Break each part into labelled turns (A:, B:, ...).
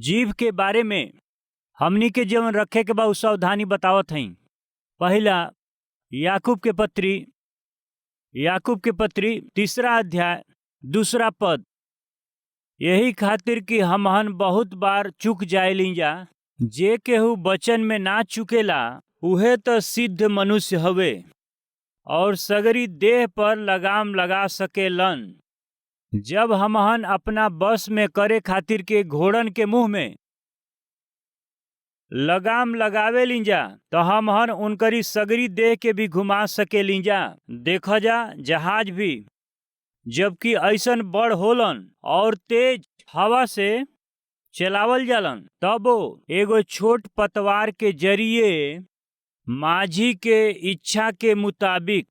A: जीभ के बारे में हमनी के जीवन रखे के बाद सावधानी बतावत हई। पहला याकूब के पत्री 3 अध्याय 2 पद। यही खातिर कि हमहन बहुत बार चूक जाइली जा। जे केहू वचन में ना चुकेला उहे तो सिद्ध मनुष्य हवे और सगरी देह पर लगाम लगा सकेलन। जब हमहन अपना बस में करे खातिर के घोड़न के मुंह में लगाम लगावे लीजा तो हमहन उनकरी सगरी देह के भी घुमा सके लीजा। देखा जा जहाज भी जबकि ऐसन बड़ होलन और तेज हवा से चलावल जालन, तबो एगो छोट पतवार के जरिए माझी के इच्छा के मुताबिक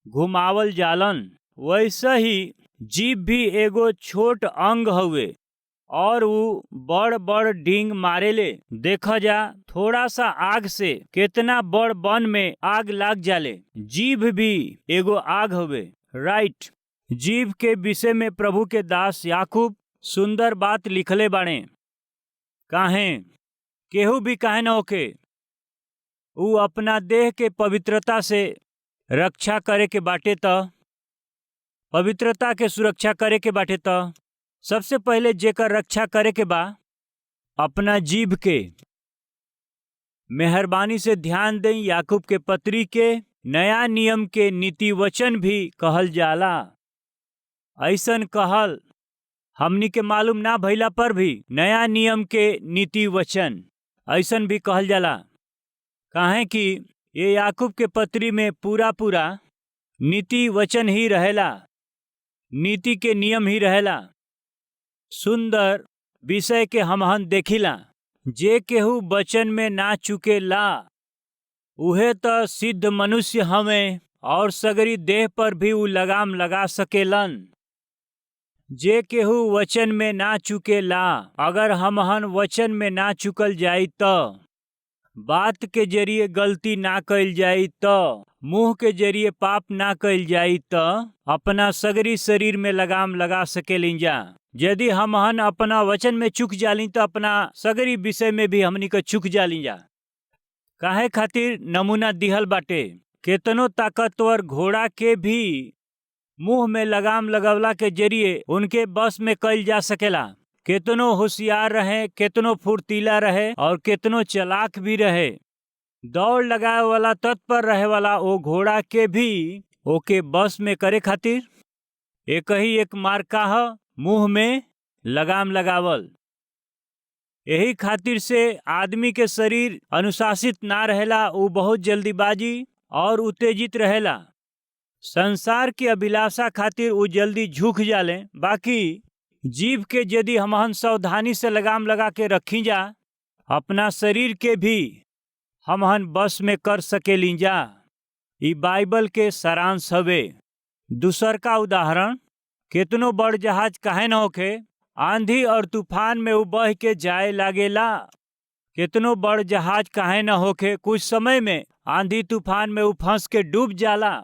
A: घुमावल जालन। वैसे ही जीभ भी एगो छोट अंग हवे और वो बड़ बड़ डींग मारेले। देखा जा थोड़ा सा आग से कितना बड़ वन में आग लाग जाले। जीभ भी एगो आग हवे। राइट। जीभ के विषय में प्रभु के दास याकूब सुंदर बात लिखले बाणे। काहे केहू भी काहे न होके ऊ अपना देह के पवित्रता से रक्षा करे के बाटे त पवित्रता के सुरक्षा करे के बाटे त सबसे पहले जेकर रक्षा करे के बा अपना जीभ के। मेहरबानी से ध्यान दें, याकूब के पत्री के नया नियम के नीति वचन भी कहल जाला। ऐसन कहल हमनी के मालूम ना भइला पर भी नया नियम के नीति वचन ऐसन भी कहल जाला। काहे कि ये याकूब के पत्री में पूरा नीति वचन ही रहेला, नीति के नियम ही रहेला। सुंदर विषय के हमहन देखिला। जे केहू वचन में ना चुकेला उहे तो सिद्ध मनुष्य हमें और सगरी देह पर भी ऊ लगाम लगा सकेलन। जे केहू वचन में ना चुकेला, अगर हमहन वचन में ना चुकल जाई तो बात के जरिए गलती ना कइल जाई तो मुंह के जरिए पाप ना कइल जाई तो अपना सगरी शरीर में लगाम लगा सकेलिन जा। यदि हमहन अपना वचन में चुक जाली तो अपना सगरी विषय में भी हमनी के चुक जाली जा। काहे खातिर नमूना दिहल बाटे। केतनो ताकतवर घोड़ा के भी मुंह में लगाम लगवला के जरिए उनके बस में कइल जा सकेला। केतनो होशियार रहे, केतनो फुर्तीला रहे और केतनो चालाक भी रहे, दौड़ लगाए वाला तत्पर रहे वाला वो घोड़ा के भी ओके बस में करे खातिर एक ही एक मार्का ह, मुंह में लगाम लगावल। यही खातिर से आदमी के शरीर अनुशासित ना रहेला, वो बहुत जल्दीबाजी और उत्तेजित रहेला। संसार की अभिलाषा खातिर वो जल्दी झुक जाले। बाकी जीभ के यदि हमहन सावधानी से लगाम लगा के रखी जा, अपना शरीर के भी हमहन बस में कर सकेली जा। ई बाइबल के सारांश हवे। दूसर का उदाहरण, केतनो बड़ जहाज काहे न होखे, आंधी और तूफान में वो बह के जाए लागेला। केतनो बड़ जहाज काहे न होखे, कुछ समय में आंधी तूफान में वो फंस के डूब जाला।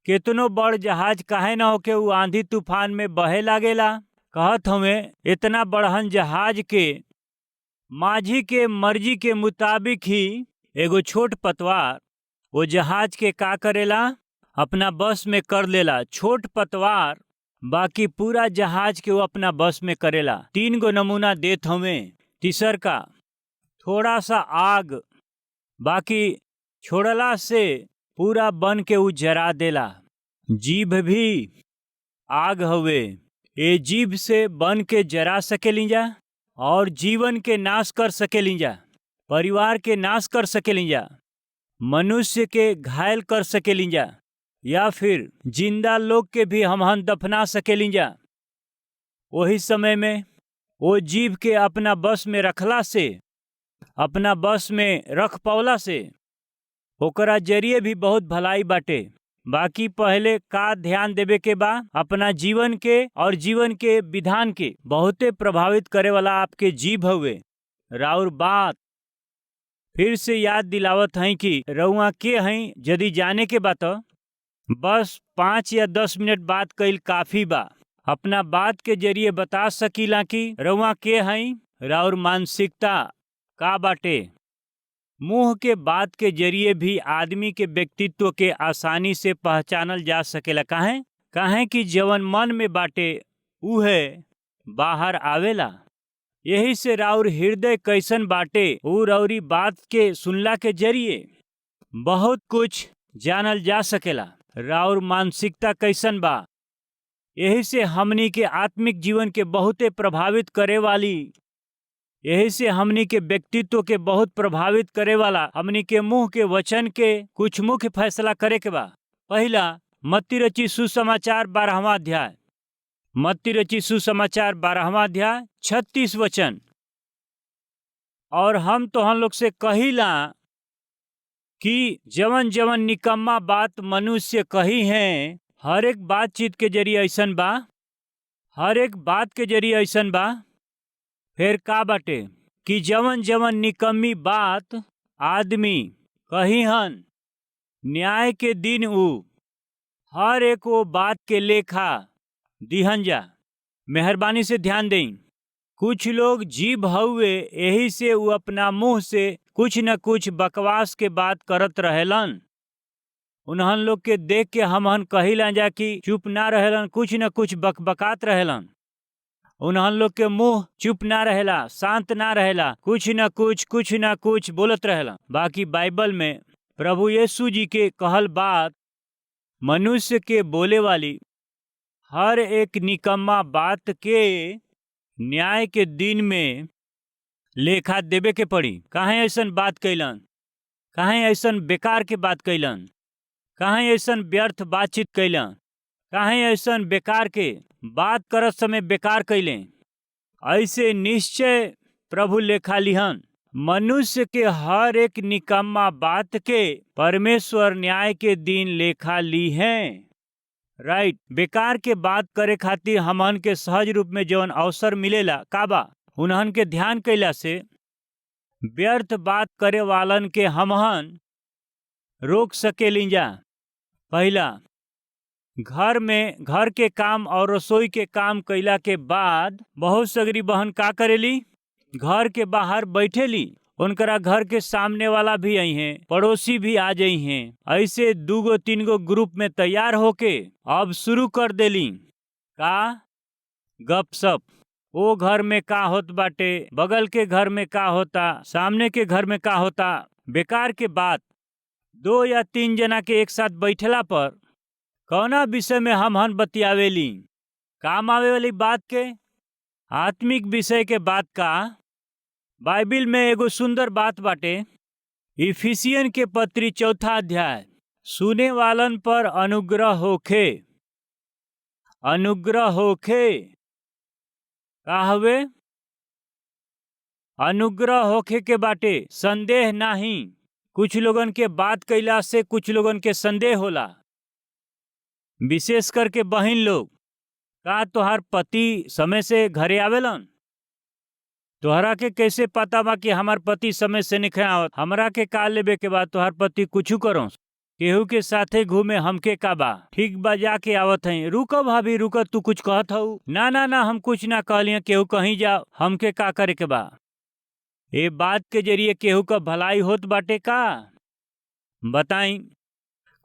A: केतनो बड़ जहाज काहे न होके वो आंधी तूफान में बहे लागेला। कहत हमें इतना बड़हन जहाज के माझी के मर्जी के मुताबिक ही एगो छोट पतवार वो जहाज के का करेला, अपना बस में कर लेला। छोट पतवार बाकी पूरा जहाज के वो अपना बस में करेला। 3 गो नमूना देत हमें। तीसर का थोड़ा सा आग, बाकी छोड़ला से पूरा बन के ऊ जरा देला। जीभ भी आग हवे। ए जीभ से बन के जरा सकेली जा और जीवन के नाश कर सकेली जा, परिवार के नाश कर सकेली जा, मनुष्य के घायल कर सकेली जा, या फिर जिंदा लोग के भी हमहन दफना सकेली जा। वही समय में वो जीभ के अपना बस में रखला से, अपना बस में रख पौला से ओकरा जरिए भी बहुत भलाई बाटे। बाकी पहले का ध्यान देवे के बा, अपना जीवन के और जीवन के विधान के बहुते प्रभावित करे वाला आपके जीभ हवे। राउर बात फिर से याद दिलावत हैं कि रउआ के हैं। यदि जाने के बात बस 5 या 10 मिनट बात कइल काफी बा। अपना बात के जरिए बता सकीला कि रउआ के हैं राउर मानसिकता का बाटे। मुंह के बात के जरिए भी आदमी के व्यक्तित्व के आसानी से पहचानल जा सकेला। काहे कि जवन मन में बाटे उहे बाहर आवेला। यही से राउर हृदय कैसन बाटे ऊ राउरी बात के सुनला के जरिए बहुत कुछ जानल जा सकेला। राउर मानसिकता कैसन बा, यही से हमनी के आत्मिक जीवन के बहुते प्रभावित करे वाली, यही से हमनी के व्यक्तित्व के बहुत प्रभावित करे वाला हमनी के मुंह के वचन के कुछ मुख्य फैसला करे के बा। पहला, मत्ती रची सुसमाचार 12वां अध्याय। मत्ती रची सुसमाचार 12वां अध्याय 36 वचन। और हम तोहन लोग से कहिला कि जवन जवन निकम्मा बात मनुष्य कही हैं, हर एक बातचीत के जरिए ऐसन बा, हर एक बात के जरिए ऐसन बा। फिर का बाटे कि जवन जवन निकम्मी बात आदमी कही हन, न्याय के दिन ऊ हर एक वो बात के लेखा दिहन जा। मेहरबानी से ध्यान दें। कुछ लोग जीभ हउए, यही से वो अपना मुंह से कुछ न कुछ बकवास के बात करत रहेलन। उन्हन लोग के देख के हमहन कहिला जा कि चुप ना रहेलन, कुछ न कुछ बकबकात रहेलन। उन्हन लोग के मुंह चुप ना रहेला, शांत ना रहेला, कुछ न कुछ बोलत रहेला। बाकी बाइबल में प्रभु यीशु जी के कहल बात मनुष्य के बोले वाली हर एक निकम्मा बात के न्याय के दिन में लेखा देवे के पड़ी। काहे ऐसन बात कैलन, काहे ऐसन बेकार के बात कैलन, काहे ऐसन व्यर्थ बातचीत कैलन, काहे ऐसन बेकार के बात करत समय बेकार कैले। ऐसे निश्चय प्रभु लेखा लिहन। मनुष्य के हर एक निकम्मा बात के परमेश्वर न्याय के दिन लेखा ली हैं। राइट। बेकार के बात करे खातिर हमन के सहज रूप में जवन अवसर मिलेला काबा, उन्हन के ध्यान कैला से व्यर्थ बात करे वालन के हमहन रोक सकेली जा। पहला, घर के काम और रसोई के काम कैला के बाद बहुत सगरी बहन का करेली, घर के बाहर बैठेली। उनकरा घर के सामने वाला भी आई हैं, पड़ोसी भी आ जाई हैं। ऐसे 2-3 ग्रुप में तैयार होके अब शुरू कर देली का गपशप। ओ घर में का होत बाटे, बगल के घर में का होता, सामने के घर में का होता। बेकार के बात 2 या 3 जना के एक साथ बैठला पर कौना विषय में हमहन बतियावेली, काम आवे वाली बात के, आत्मिक विषय के बात का। बाइबिल में एगो सुंदर बात बाटे। इफिसियन के पत्री 4 अध्याय। सुने वालन पर अनुग्रह होखे, अनुग्रह होखे का हवे, अनुग्रह होखे के बाटे, संदेह नहीं। कुछ लोगन के बात कैला से कुछ लोगन के संदेह होला, विशेष करके बहिन लोग। का तोहार पति समय से घरे आवेलन? तोहरा के कैसे पता बा कि हमार पति समय से नहीं आवत? हमरा के का लेबे के बाद तोहार पति कुछू करो, केहू के साथे घूमे हमके का बा? ठीक बा, जाके आवत है। रुको भाभी रुको, तू कुछ कहत हऊ? ना हम कुछ ना कहलिए। केहू कहीं जा, हमके का करे के बा? ए बात के जरिए केहू का भलाई होत बाटे का? बताई।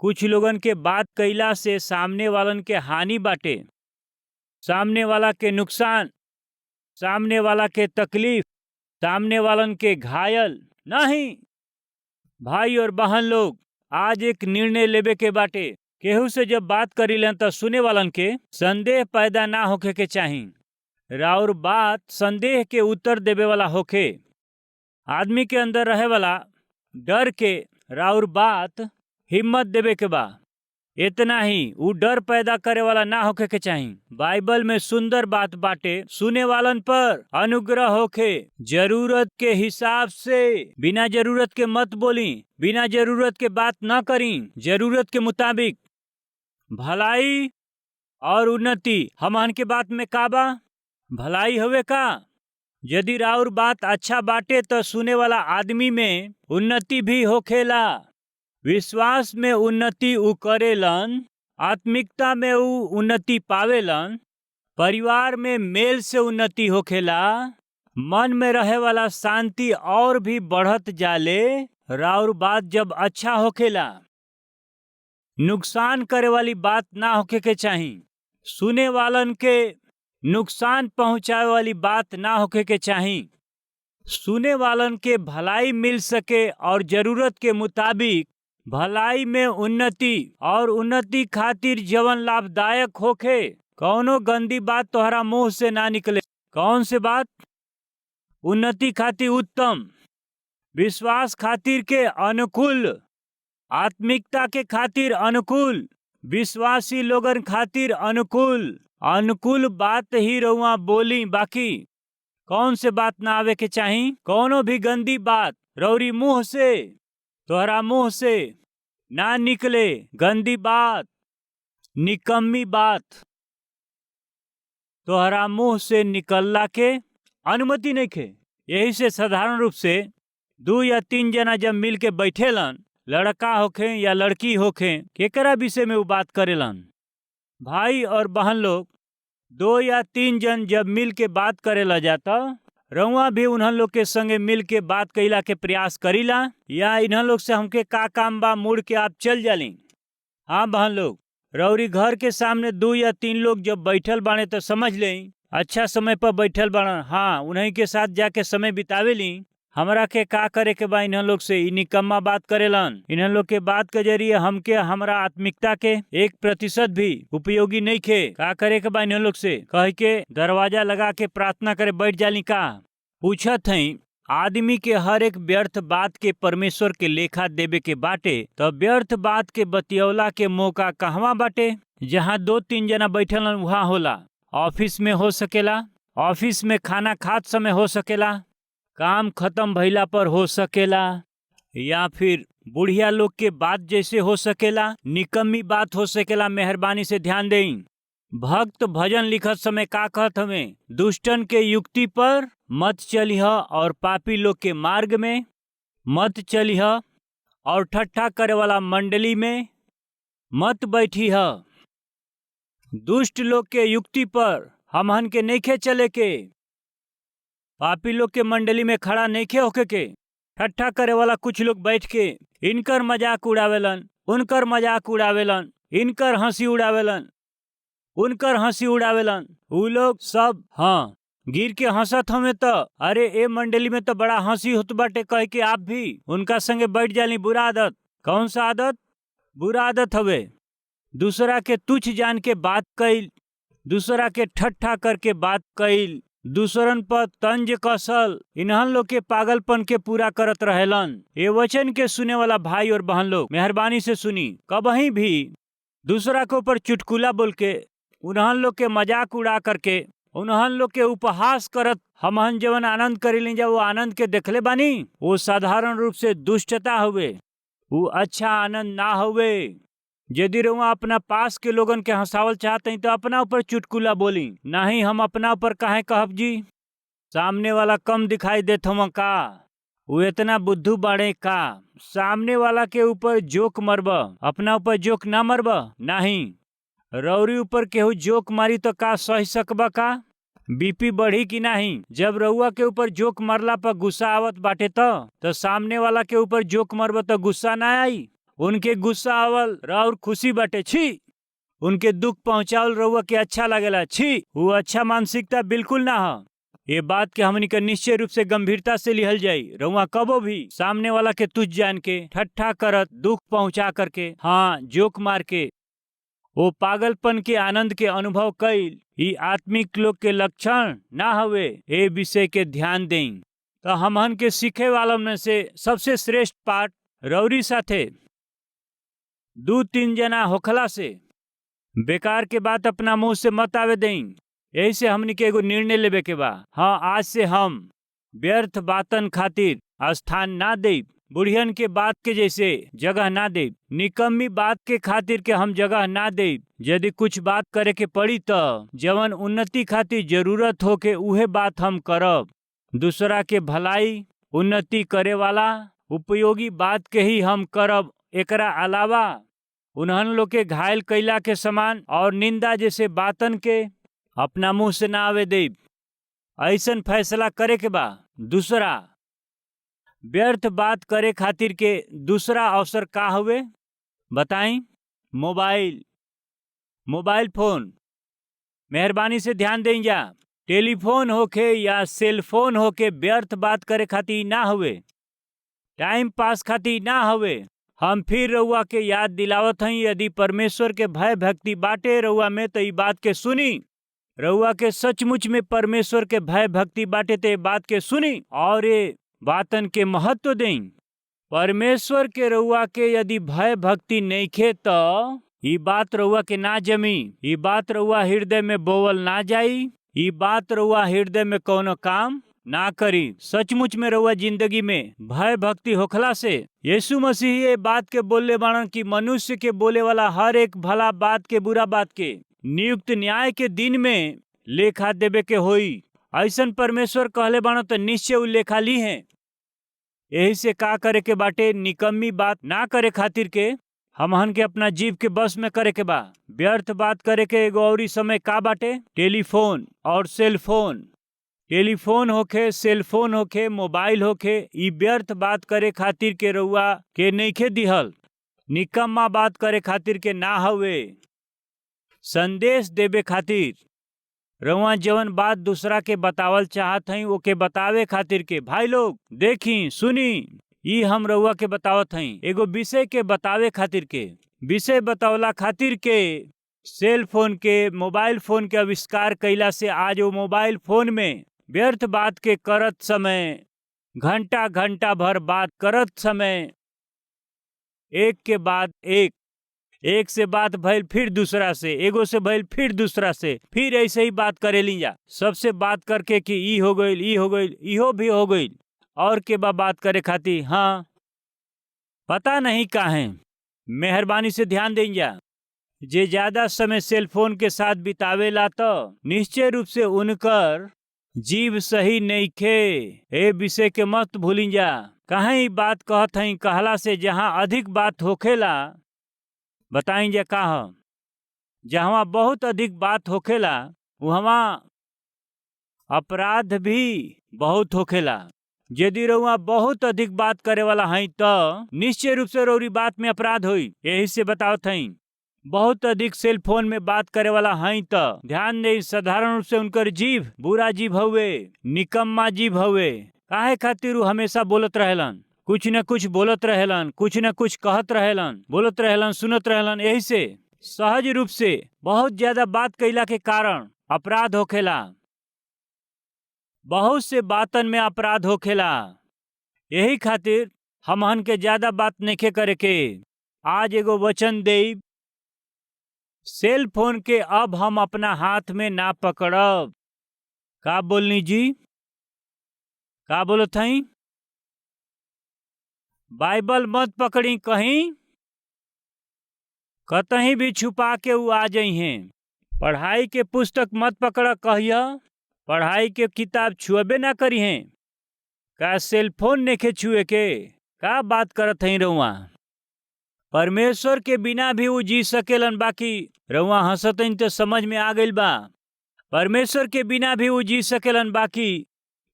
A: कुछ लोगन के बात कैला से सामने वालन के हानि बाटे, सामने वाला के नुकसान, सामने वाला के तकलीफ, सामने वालन के घायल नहीं। भाई और बहन लोग, आज एक निर्णय लेबे के बाटे। केहू से जब बात करीलन तो सुने वालन के संदेह पैदा ना होखे के चाही। राउर बात संदेह के उत्तर देवे वाला होखे। आदमी के अंदर रहे वाला डर के राउर बात हिम्मत देवे के बा। इतना ही, उ डर पैदा करे वाला ना होके के चाही। बाइबल में सुंदर बात बाटे, सुने वालन पर अनुग्रह होखे। जरूरत के हिसाब से, बिना जरूरत के मत बोली, बिना जरूरत के बात ना करी। जरूरत के मुताबिक भलाई और उन्नति हमन के बात में का बा? भलाई हवे का? यदि राउर बात अच्छा बाटे तो सुने वाला आदमी में उन्नति भी होखेला। विश्वास में उन्नति उ करेलन, आत्मिकता में उ उन्नति पावेलन, परिवार में मेल से उन्नति होखेला, मन में रहे वाला शांति और भी बढ़त जाले। राउर बात जब अच्छा होखेला, नुकसान करे वाली बात ना होके के चाही। सुने वालन के नुकसान पहुंचाए वाली बात ना होके के चाही। सुने वालन के भलाई मिल सके और जरूरत के मुताबिक भलाई में उन्नति और उन्नति खातिर जीवन लाभदायक होखे। कौनो गंदी बात तोहरा मुंह से ना निकले। कौन से बात? उन्नति खातिर उत्तम, विश्वास खातिर के अनुकूल, आत्मिकता के खातिर अनुकूल, विश्वासी लोगन खातिर अनुकूल बात ही रउआ बोली। बाकी कौन से बात ना आवे के चाही? कौनो भी गंदी बात रौरी मुंह से, तोहरा मुंह से ना निकले। गंदी बात, निकम्मी बात तोहरा मुंह से निकलला के अनुमति नहीं खे। यही से साधारण रूप से 2 या 3 जना जब मिल के बैठेलन, लड़का होखे या लड़की होखे, केकरा विषय में वो बात करेलन? भाई और बहन लोग 2 या 3 जन जब मिल के बात करेला जाता, रउआ भी उन्हन लोग के संगे मिल के बात कइला के प्रयास करीला। या इन्हन लोग से हमके का काम बा, मुड़ के आप चल जाली। हाँ बहन लोग, रौरी घर के सामने 2 या 3 लोग जब बैठल बाणे तो समझ लें अच्छा समय पर बैठल बाड़न। हाँ, उन्हीं के साथ जाके समय बितावेली। हमरा के का करे के बा? इन्हन लोग से निकम्मा बात करेलन। इन्हन लोग के बात के जरिए हमके हमरा आत्मिकता के 1% भी उपयोगी नहीं खे। का करे के बा? इन्हन लोग से कह के दरवाजा लगा के प्रार्थना करे बैठ जाली का? पूछत हई आदमी के हर एक व्यर्थ बात के परमेश्वर के लेखा देवे के बाटे, तो व्यर्थ बात के बतियौला के मौका कहवा बाटे? जहाँ 2-3 जना बैठलन वहाँ होला। ऑफिस में हो सकेला, ऑफिस में खाना खात समय हो सकेला, काम खत्म भइला पर हो सकेला, या फिर बुढ़िया लोग के बात जैसे हो सकेला, निकम्मी बात हो सकेला। मेहरबानी से ध्यान दें। भक्त भजन लिखत समय का कहत हमें? दुष्टन के युक्ति पर मत चलिह और पापी लोग के मार्ग में मत चलिह और ठट्ठा करे वाला मंडली में मत बैठिह। दुष्ट लोग के युक्ति पर हमहन के नइखे चले के, पापी लोग के मंडली में खड़ा नइखे होके के। ठट्ठा करे वाला कुछ लोग बैठ के इनकर मजाक उड़ावेलन, उनकर मजाक उड़ावेलन, इनकर हंसी उड़ावेलन, उनकर हंसी उड़ावेलन। उ लोग सब हाँ गिर के हंसत हमें तो अरे ए मंडली में तो बड़ा हंसी होत बाटे कह के आप भी उनका संगे बैठ जाली। बुरा आदत। कौन सा आदत? बुरा आदत हवे। दूसरा के तुच्छ जान के बात कइल, दूसरा के ठट्ठा करके बात कइल, दूसरन पर तंज कसल। इन्हन लोग के पागलपन के पूरा करत रहेलन। ये वचन के सुने वाला भाई और बहन लोग मेहरबानी से सुनी। कबही भी दूसरा के ऊपर चुटकुला बोल के, उन्हन लोग के मजाक उड़ा करके, उन्हन लोग के उपहास करत हमहन जवन आनंद करेली जा, वो आनंद के देखले बानी, वो साधारण रूप से दुष्टता हुए। वो अच्छा आनंद ना हुए। यदि रउआ अपना पास के लोगन के हंसावल चाहते हैं तो अपना ऊपर चुटकुला बोली, नहीं हम अपना ऊपर काहे कहब जी? सामने वाला कम दिखाई देत हम का? वो इतना बुद्धू बाड़े का? सामने वाला के ऊपर जोक मरब, अपना ऊपर जोक ना मरब? नहीं। रौरी ऊपर केहू जोक मारी तो का सही सकबा का? बीपी बढ़ी कि नहीं? जब रउआ के ऊपर जोक मारला पर गुस्सा आवत बाटे तो सामने वाला के ऊपर जोक मरब तो गुस्सा ना आई? उनके गुस्सा आवल राउर खुशी बाटे? छी। उनके दुख पहुंचावल रउआ के अच्छा लगेला? छी। वो अच्छा मानसिकता बिल्कुल ना हो। ये बात के हमनी के निश्चय रूप से गंभीरता से लिहल जाई। रउआ कबो भी सामने वाला के तुच्छ जान के, ठट्ठा करत, दुख पहुंचा करके, हाँ जोक मार के वो पागलपन के आनंद के अनुभव कईल, ई आत्मिक लोग के लक्षण ना हवे। ए विषय के ध्यान दें। तो हमहन के सीखे वालों में से सबसे श्रेष्ठ पाठ रौरी साथे 2-3 जना होखला से बेकार के बात अपना मुंह से मत आवे दें। यही से हमनी के एगो निर्णय लेवे के बा। हाँ, आज से हम व्यर्थ बातन खातिर स्थान ना देब, बुढ़ियन के बात के जैसे जगह ना देब, निकम्मी बात के खातिर के हम जगह ना देब। यदि कुछ बात करे के पड़ी तो जवन उन्नति खातिर जरूरत हो के उहे बात हम करब। दूसरा के भलाई उन्नति करे वाला उपयोगी बात के ही हम करब। एकरा अलावा उन्हन लोग के घायल कैला के समान और निंदा जैसे बातन के अपना मुंह से ना आवे देब। ऐसन फैसला करे के बा। दूसरा, व्यर्थ बात करे खातिर के दूसरा अवसर का हुए बताई? Mobile phone. मेहरबानी से ध्यान दें जा, टेलीफोन होके या सेल फोन होके व्यर्थ बात करे खातिर ना हुए, टाइम पास खातिर ना हुए। हम फिर रउआ के याद दिलावत हई, यदि परमेश्वर के भय भक्ति बाटे रउआ में तो ई बात के सुनी। रउआ के सचमुच में परमेश्वर के भय भक्ति बाटे तो बात के सुनी और ये बातन के महत्व दें। परमेश्वर के रउआ के यदि भय भक्ति नइखे तो ई बात रउआ के ना जमी, ई बात रउआ हृदय में बोवल ना जाई, ई बात रउआ हृदय में कोनो काम ना करी। सचमुच में रउआ जिंदगी में भय भक्ति होखला से यीशु मसीह ये बात के बोलले बाणन कि मनुष्य के बोले वाला हर एक भला बात के बुरा बात के नियुक्त न्याय के दिन में लेखा देवे के होई। ऐसन परमेश्वर कहले बाणन तो निश्चय उ लेखा ली है। यही से का करे के बाटे, निकम्मी बात ना करे खातिर के हमहन के अपना जीव के बस में करे के बा। व्यर्थ बात करे के एगो औरी समय का बाटे, टेलीफोन और सेल फोन। टेलीफोन होखे, सेल फोन होखे, मोबाइल होखे, ई व्यर्थ बात करे खातिर के रउआ के नइखे दिहल, निकम्मा बात करे खातिर के ना हवे। संदेश देवे खातिर रउआ जवन बात दूसरा के बतावल चाहत हई ओके बतावे खातिर के, भाई लोग देखी सुनी, ई हम रउआ के बतावत हई एगो विषय के बतावे खातिर के। विषय बतावला खातिर के सेल फोन के, मोबाइल फोन के आविष्कार कैला से आज वो मोबाइल फोन में व्यर्थ बात के करत समय, घंटा घंटा भर बात करत समय, एक के बाद एक से बात भइल फिर दूसरा से, एगो से भइल फिर दूसरा से, फिर ऐसे ही बात करेली जा। सबसे बात करके कि ई हो गईल, ई हो गईल, इहो भी हो गईल, और के बात करे खातिर हाँ पता नहीं काहे। मेहरबानी से ध्यान दें जा, जे ज्यादा समय सेलफोन के साथ बितावेला तो निश्चय रूप से उनकर जीव सही नइखे। ए विषय के मत भूलिन जा। काहे ई बात कहत हई, कहला से जहाँ अधिक बात होखेला, बताई जा का ह, जहाँ बहुत अधिक बात होखेला वहाँ अपराध भी बहुत होखेला। यदि रउआ बहुत अधिक बात करे वाला हई तो निश्चय रूप से रउरी बात में अपराध होई। यही से बतावत हई, बहुत अधिक सेल फोन में बात करे वाला हई तो ध्यान दे, साधारण रूप से उनकर जीव बुरा जीव हवे, निकम्मा जीव हवे। काहे खातिर उ हमेशा बोलत रहेलन, कुछ न कुछ बोलत रहेलन, कुछ न कुछ कहत रहेलन, बोलत रहेलन, सुनत रहेलन। यही से सहज रूप से बहुत ज्यादा बात कैला के कारण अपराध होखेला। बहुत से बातन में अपराध होखेला। यही खातिर हमहन के ज्यादा बात नइखे करे के। आज एगो वचन देई, सेल फोन के अब हम अपना हाथ में ना पकड़ब। का बोलनी जी? का बोलत हई? बाइबल मत पकड़ी, कहीं कतहीं भी छुपा के उ आ जाई हैं। पढ़ाई के पुस्तक मत पकड़ कहिया, पढ़ाई के किताब छुएबे ना करी हैं। का सेलफोन नेखे छुए के? का बात करत हई रउआ? परमेश्वर के बिना भी उ जी सकेलन, बाकी रउआ हंसतइन तो समझ में आ गइल बा। परमेश्वर के बिना भी उ जी सकेलन, बाकी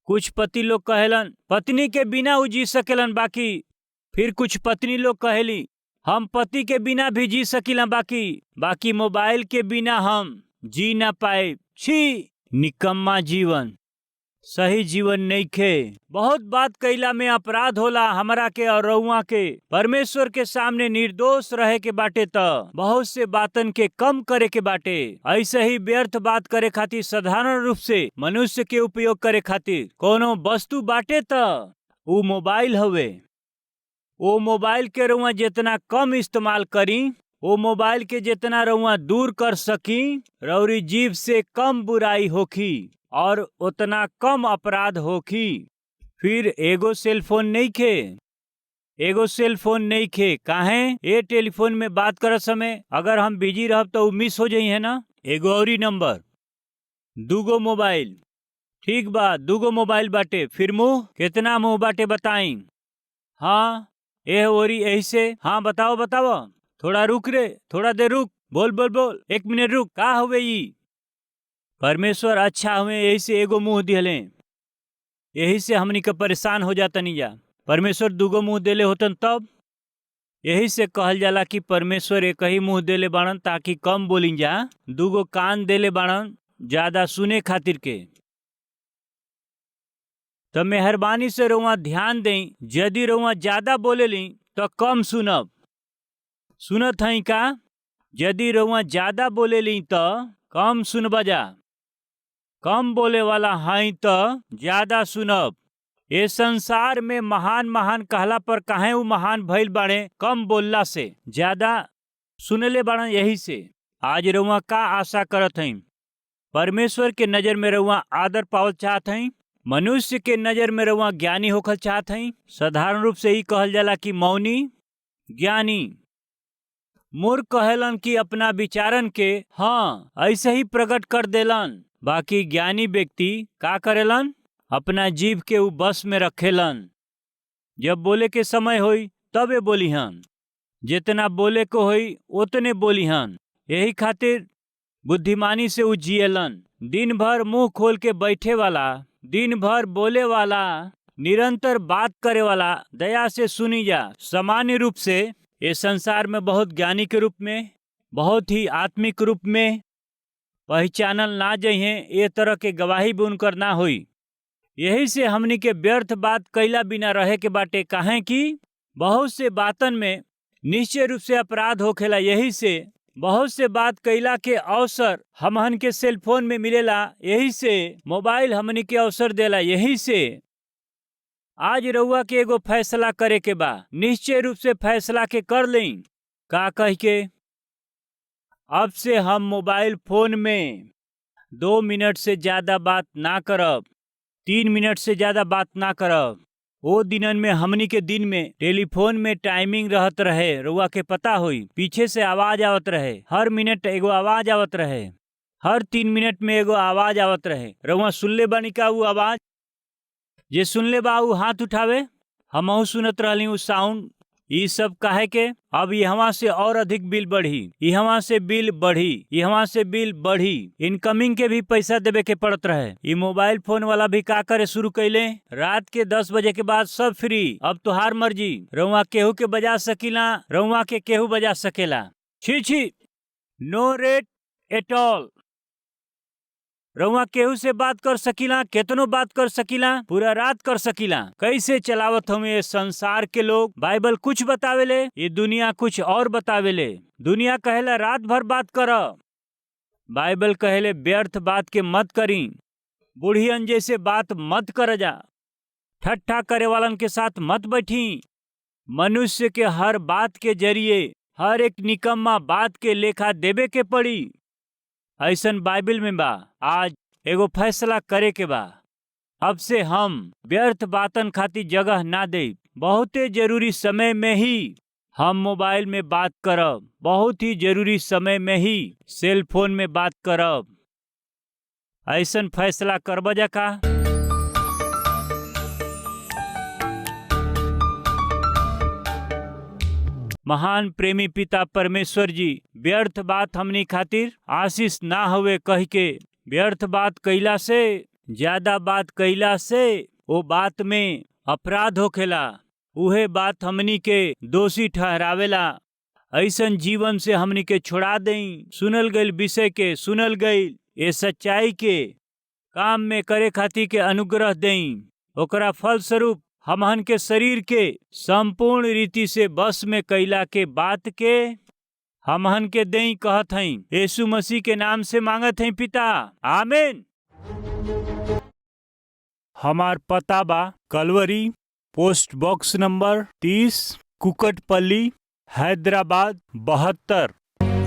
A: कुछ पति लोग कहेलन पत्नी के बिना उ जी सकेलन, बाकी फिर कुछ पत्नी लोग कहेली हम पति के बिना भी जी सकीला, बाकी मोबाइल के बिना हम जी ना पाए। छी, निकम्मा जीवन, सही जीवन नइखे। बहुत बात कइला में अपराध होला हमरा के और रउआ के। परमेश्वर के सामने निर्दोष रहे के बाटे त बहुत से बातन के कम करे के बाटे। ऐसे ही व्यर्थ बात करे खातिर साधारण रूप से मनुष्य के उपयोग करे खातिर कोनो वस्तु बाटे त उ मोबाइल हवे। वो मोबाइल के रउआ जितना कम इस्तेमाल करी, वो मोबाइल के जितना रउआ दूर कर सकी, रउरी जीव से कम बुराई होखी और उतना कम अपराध होखी। फिर एगो सेलफोन नहीं खे काहे? ये टेलीफोन में बात करत समय अगर हम बिजी रहब तो मिस हो जाई है ना। एगो औरी नंबर, दूगो मोबाइल, ठीक बा, दूगो मोबाइल बाटे। फिर मुंह, कितना मुंह बाटे बताई? हाँ ए ओरी ऐसे, हाँ बताओ। थोड़ा रुक रे, थोड़ा देर रुक, बोल 1 मिनट रुक। का हुए ई? परमेश्वर अच्छा हुए यही से एगो मुंह दिहले, यही से हमनी के परेशान हो जातनी जा। परमेश्वर दूगो मुंह देले होतन तब यही से कहल जाला कि परमेश्वर एक ही मुंह देले बाड़न ताकि कम बोलिन जा, दूगो कान देले बाड़न ज्यादा सुने खातिर के। तो मेहरबानी से रउआ ध्यान दें, यदि रउआ ज्यादा बोलेली तो कम सुनब। सुनत हई का? यदि रउआ ज्यादा बोलेली तो कम सुनब जा, कम बोले वाला हई तो ज्यादा सुनब। ये संसार में महान महान कहला पर काहे उ महान भइल बाड़े? कम बोलला से, ज्यादा सुनले बाड़न यही से। आज रउआ का आशा करत हई? परमेश्वर के नजर में रउआ आदर पावल चाहत हई? मनुष्य के नजर में रउआ ज्ञानी होखल चाहत हई? साधारण रूप से ही कहल जाला कि मौनी ज्ञानी। मूर्ख कहेलन कि अपना विचारन के हाँ ऐसे ही प्रकट कर देलन, बाकी ज्ञानी व्यक्ति का करेलन? अपना जीव के उ बस में रखेलन। जब बोले के समय होई तबे बोलीहन, जितना बोले को होई उतने बोलीहन। यही खातिर बुद्धिमानी से उ जियलन। दिन भर मुंह खोल के बैठे वाला, दिन भर बोले वाला, निरंतर बात करे वाला, दया से सुनी जा। सामान्य रूप से ये संसार में बहुत ज्ञानी के रूप में, बहुत ही आत्मिक रूप में पहचानल ना जइहे, ये तरह के गवाही भी उनकर ना होई। यही से हमनी के व्यर्थ बात कैला बिना रहे के बाटे, काहे कि बहुत से बातन में निश्चय रूप से अपराध होखेला। यही से बहुत से बात कैला के अवसर हमहन के सेलफोन में मिलेला, यही से मोबाइल हमनी के अवसर देला। यही से आज रउआ के एगो फैसला करे के बा, निश्चय रूप से फैसला के कर लें। का कह के अब से हम मोबाइल फोन में 2 मिनट से ज्यादा बात ना करब, 3 मिनट से ज्यादा बात ना करब। वो दिनन में हमनी के दिन में टेलीफोन में टाइमिंग रहत रहे, रउआ के पता होई। पीछे से आवाज आवत रहे, हर मिनट एगो आवाज आवत रहे, हर 3 मिनट में एगो आवाज आवत रहे। रउआ सुनले बानी का वो आवाज? जे सुनले बा उ हाथ उठावे। हमहू सुनत रहली उ साउंड। ई सब काहे के? अब यहाँ से और अधिक बिल बढ़ी, यहाँ से बिल बढ़ी, यहाँ से बिल बढ़ी। इनकमिंग के भी पैसा देवे के पड़त रहे। ये मोबाइल फोन वाला भी का करे शुरू कैले, रात के 10 बजे के बाद सब फ्री, अब तुहार मर्जी। रउआ केहू के बजा सकीला, रउआ के केहू बजा सकेला। छी छी, नो रेट एट ऑल। रउआ केहू से बात कर सकीला, केतनो बात कर सकीला, पूरा रात कर सकीला। कैसे चलावत हमें ये संसार के लोग? बाइबल कुछ बतावेले, ये दुनिया कुछ और बतावेले। दुनिया कहेला रात भर बात कर, बाइबल कहेले व्यर्थ बात के मत करी। बुढ़ियन जैसे बात मत कर जा, ठट्ठा करे वालन के साथ मत बैठी। मनुष्य के हर बात के जरिए हर एक निकम्मा बात के लेखा देवे के पड़ी, ऐसन बाइबल में बा। आज एगो फैसला करे के बा, अब से हम व्यर्थ बातन खातिर जगह ना दे। बहुते जरूरी समय में ही हम मोबाइल में बात करब, बहुत ही जरूरी समय में ही सेल फोन में बात करब। ऐसन फैसला करब जा का? महान प्रेमी पिता परमेश्वर जी, व्यर्थ बात हमनी खातिर आशीष ना होवे कह के, व्यर्थ बात कैला से, ज्यादा बात कैला से वो बात में अपराध होखेला, उहे बात हमनी के दोषी ठहरावेला। ऐसन जीवन से हमनी के छोड़ा दें। सुनल गईल विषय के, सुनल गईल ये सच्चाई के काम में करे खातिर के अनुग्रह दें। ओकरा फल स्वरूप हमहन के शरीर के संपूर्ण रीति से बस में कैला के बात के हमहन के देई कहत हई। यीशु मसीह के नाम से मांगत हई पिता, आमीन। हमार पता बा Calvary, post box number 30, Kukatpally, Hyderabad 72।